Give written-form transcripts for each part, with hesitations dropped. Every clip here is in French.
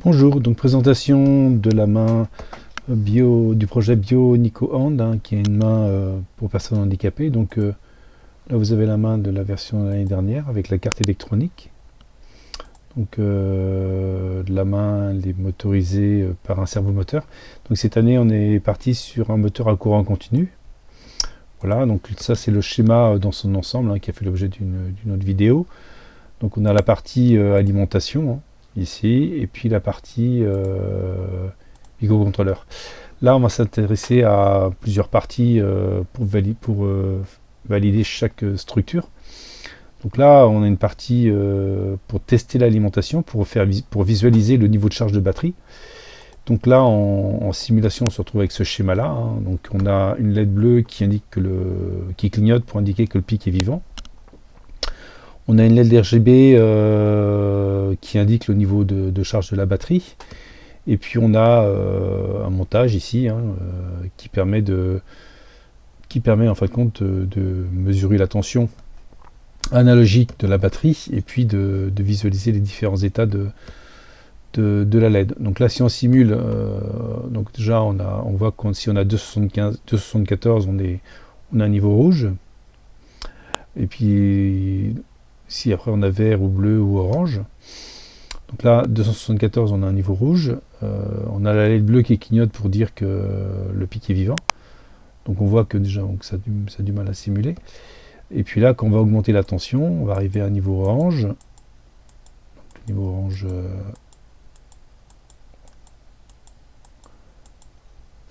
Bonjour, donc présentation de la main du projet Bio Nico Hand, qui est une main pour personnes handicapées. Donc là vous avez la main de la version de l'année dernière avec la carte électronique. Donc la main elle est motorisée par un servomoteur. Donc cette année on est parti sur un moteur à courant continu. Voilà, donc ça c'est le schéma dans son ensemble qui a fait l'objet d'une autre vidéo. Donc on a la partie alimentation ici, et puis la partie microcontrôleur. Là on va s'intéresser à plusieurs parties pour valider chaque structure. Donc là on a une partie pour tester l'alimentation, pour visualiser le niveau de charge de batterie. Donc là en simulation on se retrouve avec ce schéma là, donc on a une LED bleue qui indique qui clignote pour indiquer que le pic est vivant. On a une LED RGB qui indique le niveau de charge de la batterie. Et puis on a un montage ici qui permet en fin de compte de mesurer la tension analogique de la batterie et puis de visualiser les différents états de la LED. Donc là si on simule, donc déjà on voit que si on a 2,74 on a un niveau rouge. Et puis si après on a vert ou bleu ou orange. Donc là 274 on a un niveau rouge. On a la LED bleue qui clignote pour dire que le pic est vivant. Donc on voit que déjà ça a du mal à simuler. Et puis là quand on va augmenter la tension, on va arriver à un niveau orange. Donc, le niveau orange,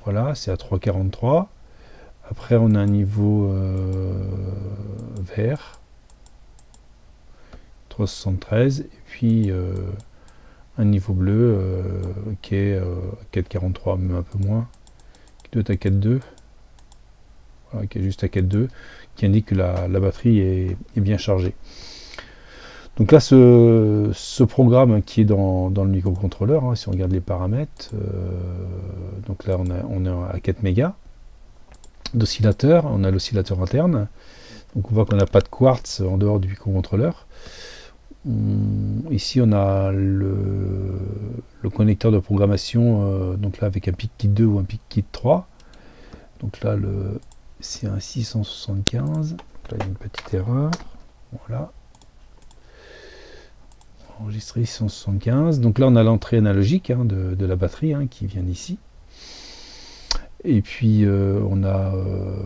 voilà, c'est à 3,43. Après on a un niveau vert, 3,73, et puis un niveau bleu qui est 4,43, même un peu moins, qui doit être à 4,2, voilà, qui est juste à 4,2, qui indique que la batterie est bien chargée. Donc là, ce programme qui est dans le microcontrôleur, si on regarde les paramètres, donc là on est à 4 mégas d'oscillateur, on a l'oscillateur interne, donc on voit qu'on n'a pas de quartz en dehors du microcontrôleur. Ici on a le connecteur de programmation, donc là avec un PIC kit 2 ou un PIC kit 3. Donc là c'est un 675, donc là il y a une petite erreur, voilà. Enregistré 675, donc là on a l'entrée analogique de la batterie qui vient d'ici. Et puis on a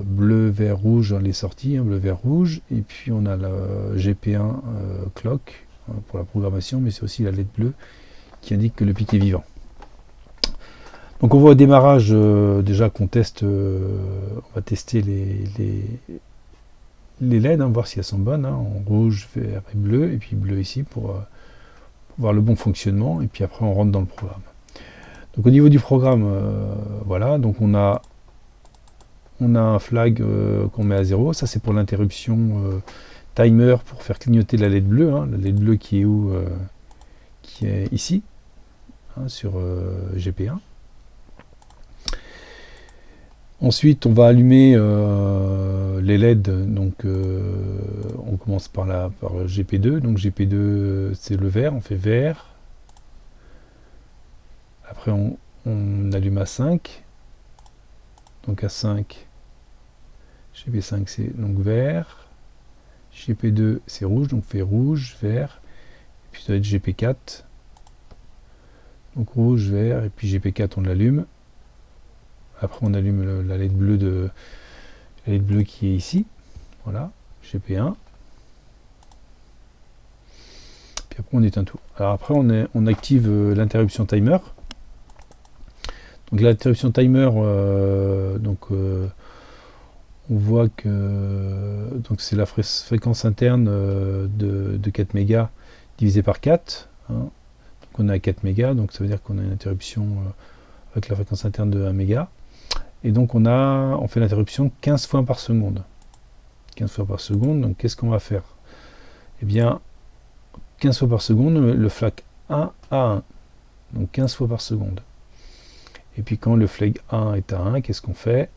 bleu, vert, rouge les sorties, bleu, vert, rouge. Et puis on a la GP1 clock pour la programmation, mais c'est aussi la LED bleue qui indique que le pic est vivant. Donc on voit au démarrage déjà qu'on teste, on va tester les LED, voir si elles sont bonnes, en rouge, vert et bleu, et puis bleu ici pour voir le bon fonctionnement, et puis après on rentre dans le programme. Donc au niveau du programme, voilà, donc on a un flag qu'on met à 0, ça c'est pour l'interruption timer pour faire clignoter la LED bleue, la LED bleue qui est où qui est ici, sur GP1. Ensuite on va allumer les LED, donc on commence par GP2, donc GP2 c'est le vert, on fait vert. Après on allume à 5, donc à 5, GP5 c'est donc vert, GP2 c'est rouge, donc on fait rouge, vert, et puis ça doit être GP4, donc rouge, vert, et puis GP4 on l'allume. Après on allume la LED bleue qui est ici, voilà, GP1. Puis après on éteint tout. Alors après on active l'interruption timer. Donc l'interruption timer, on voit que c'est la fréquence interne de 4 mégas divisé par 4. Donc on est à 4 mégas, donc ça veut dire qu'on a une interruption avec la fréquence interne de 1 méga. Et donc on fait l'interruption 15 fois par seconde. 15 fois par seconde, donc qu'est-ce qu'on va faire? Eh bien, 15 fois par seconde, le flag 1 à 1. Donc 15 fois par seconde. Et puis quand le flag 1 est à 1, qu'est-ce qu'on fait?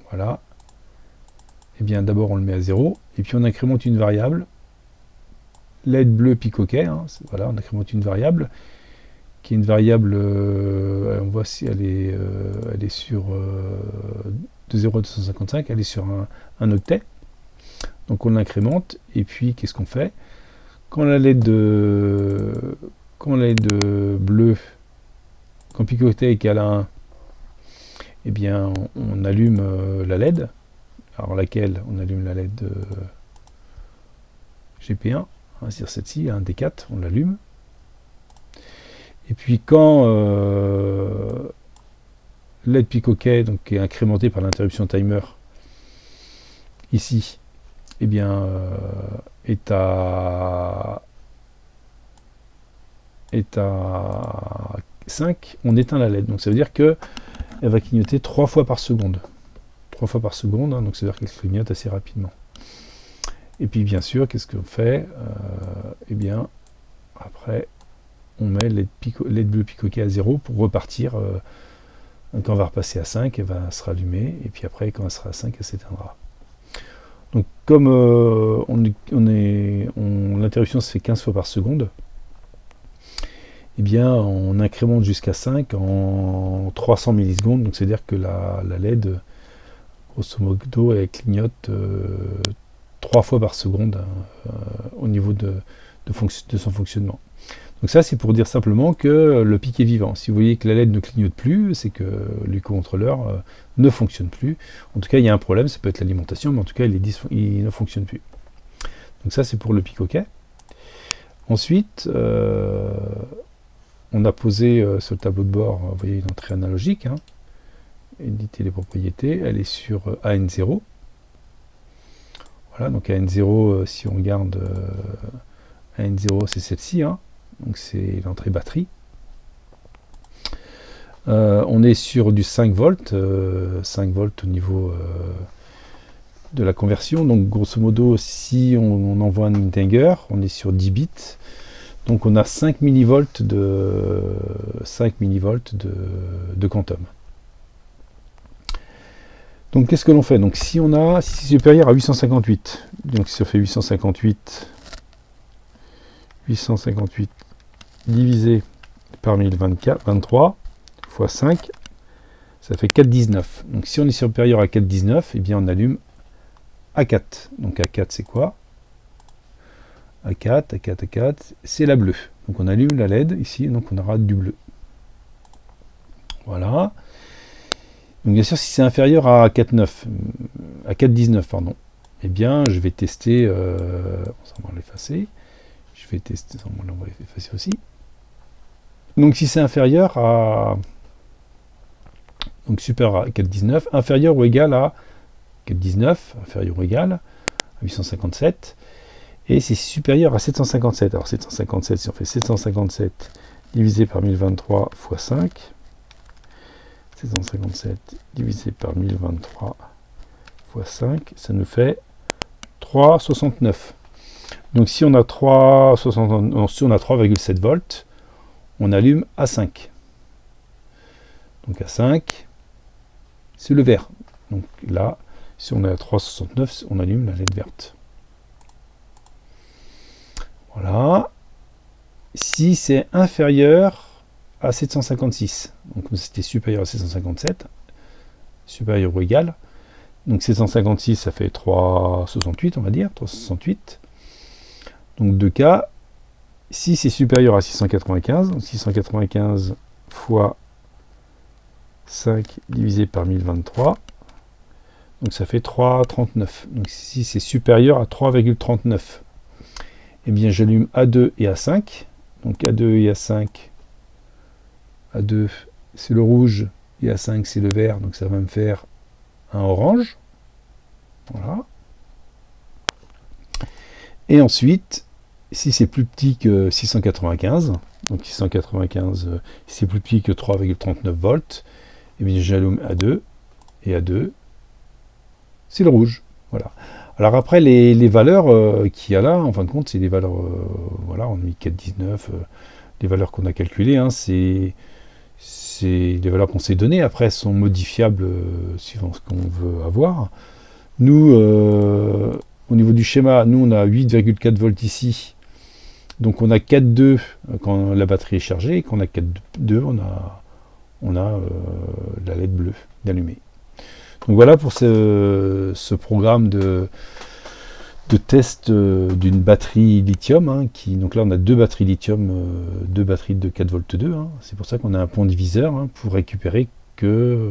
Voilà. Eh bien d'abord on le met à 0, et puis on incrémente une variable, LED bleu pic OK, voilà, on incrémente une variable, qui est une variable, on voit si elle est sur de 0 à 255, elle est sur un octet. Donc on l'incrémente, et puis qu'est-ce qu'on fait? Quand la LED bleue, quand picoctet est égal à 1, eh bien on allume la LED. Alors laquelle? On allume la LED GP1, hein, c'est-à-dire celle-ci, un D4, on l'allume. Et puis quand LED picoctet, donc est incrémenté par l'interruption timer, ici, eh bien est à 5, on éteint la LED. Donc ça veut dire que elle va clignoter 3 fois par seconde. 3 fois par seconde, hein, donc ça veut dire qu'elle clignote assez rapidement. Et puis bien sûr, qu'est-ce qu'on fait? Eh bien, après, on met LED bleu picoctet à 0 pour repartir. Quand on va repasser à 5, elle va se rallumer, et puis après, quand elle sera à 5, elle s'éteindra. Donc comme l'interruption se fait 15 fois par seconde, eh bien on incrémente jusqu'à 5 en 300 millisecondes, donc c'est-à-dire que la LED, grosso modo, elle clignote 3 fois par seconde au niveau de son fonctionnement. Donc ça, c'est pour dire simplement que le pic est vivant. Si vous voyez que la LED ne clignote plus, c'est que l'UCO-contrôleur ne fonctionne plus. En tout cas, il y a un problème, ça peut être l'alimentation, mais en tout cas, il ne fonctionne plus. Donc ça, c'est pour le picoctet. Ensuite, on a posé sur le tableau de bord, vous voyez, une entrée analogique, hein, éditer les propriétés, elle est sur AN0. Voilà, donc AN0, si on regarde, AN0, c'est celle-ci, hein. Donc c'est l'entrée batterie. On est sur du 5 volts, 5 volts au niveau de la conversion. Donc grosso modo, si on envoie un integer, on est sur 10 bits. Donc on a 5 millivolts de quantum. Donc qu'est-ce que l'on fait? Donc si c'est supérieur à 858, donc si on fait 858 divisé par 1023 fois 5, ça fait 419. Donc si on est supérieur à 419, eh bien on allume A4. Donc A4 c'est quoi? A4, c'est la bleue. Donc on allume la LED ici, donc on aura du bleu. Voilà. Donc bien sûr, si c'est inférieur à 4,19, pardon, eh bien je vais tester, ça on va l'effacer. Je vais tester, on va l'effacer aussi. Donc si c'est inférieur à, donc supérieur à 4,19, inférieur ou égal à 4,19, inférieur ou égal à 857, et c'est supérieur à 757. Alors 757, si on fait 757 divisé par 1023 fois 5, 757 divisé par 1023 fois 5, ça nous fait 3,69. Donc si on a 3,7 volts, on allume à 5. Donc à 5, c'est le vert. Donc là, si on est à 3,69, on allume la LED verte. Voilà. Si c'est inférieur à 756, donc c'était supérieur à 757, supérieur ou égal, donc 756 ça fait 3,68 on va dire, 3,68. Donc 2 cas, si c'est supérieur à 695, donc 695 fois 5 divisé par 1023, donc ça fait 3,39. Donc si c'est supérieur à 3,39, eh bien j'allume A2 et A5. Donc A2 et A5, A2 c'est le rouge et A5 c'est le vert, donc ça va me faire un orange. Voilà. Et ensuite, si c'est plus petit que 695, donc 695, si c'est plus petit que 3,39 volts, et bien j'allume A2, et A2, c'est le rouge. Voilà. Alors après, les valeurs qu'il y a là, en fin de compte, c'est des valeurs, voilà, on a mis 4,19, les valeurs qu'on a calculées, hein, c'est les valeurs qu'on s'est données. Après, elles sont modifiables suivant ce qu'on veut avoir. Nous, au niveau du schéma, nous on a 8,4 volts ici, Donc on a 4.2 quand la batterie est chargée, et quand on a 4.2, on a la LED bleue d'allumée. Donc voilà pour ce programme de test d'une batterie lithium, hein, donc là on a deux batteries lithium, deux batteries de 4 volts 2, hein. C'est pour ça qu'on a un pont diviseur, hein, pour récupérer que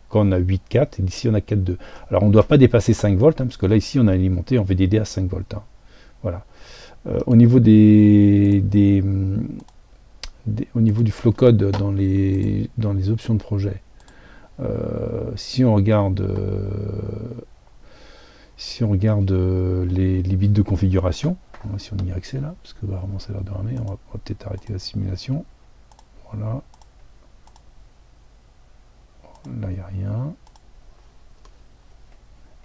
quand on a 8.4 et ici on a 4.2. Alors on ne doit pas dépasser 5 volts, hein, parce que là ici on a alimenté en VDD à 5 volts, hein. Voilà. Au niveau au niveau du flow code dans les options de projet, si on regarde les bits de configuration, si on y a accès là, parce que vraiment ça a l'air de ramer, on va peut-être arrêter la simulation. Voilà. Là il n'y a rien.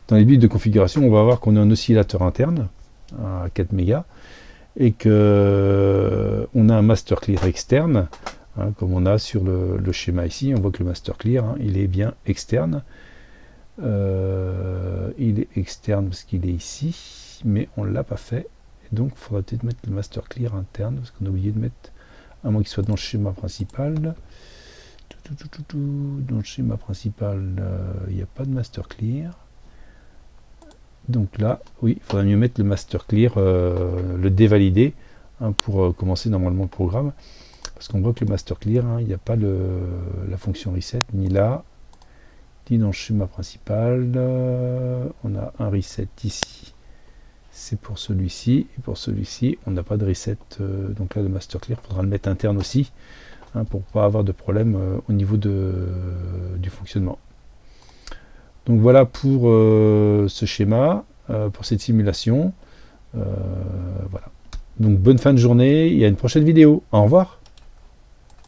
Dans les bits de configuration, on va voir qu'on a un oscillateur interne à 4 mégas et que on a un master clear externe, hein, comme on a sur le schéma ici. On voit que le master clear, hein, il est bien externe. Il est externe parce qu'il est ici, mais on l'a pas fait. Et donc il faudra peut-être mettre le master clear interne, parce qu'on a oublié de mettre, à moins qu'il soit dans le schéma principal. Dans le schéma principal, il n'y a pas de master clear. Donc là, oui, il faudrait mieux mettre le master clear, le dévalider, hein, pour commencer normalement le programme. Parce qu'on voit que le master clear, hein, il n'y a pas la fonction reset, ni là, ni dans le schéma principal. On a un reset ici, c'est pour celui-ci, et pour celui-ci, on n'a pas de reset. Donc là, le master clear, il faudra le mettre interne aussi, hein, pour ne pas avoir de problème au niveau du fonctionnement. Donc voilà pour ce schéma, pour cette simulation. Voilà. Donc bonne fin de journée et à une prochaine vidéo. Au revoir.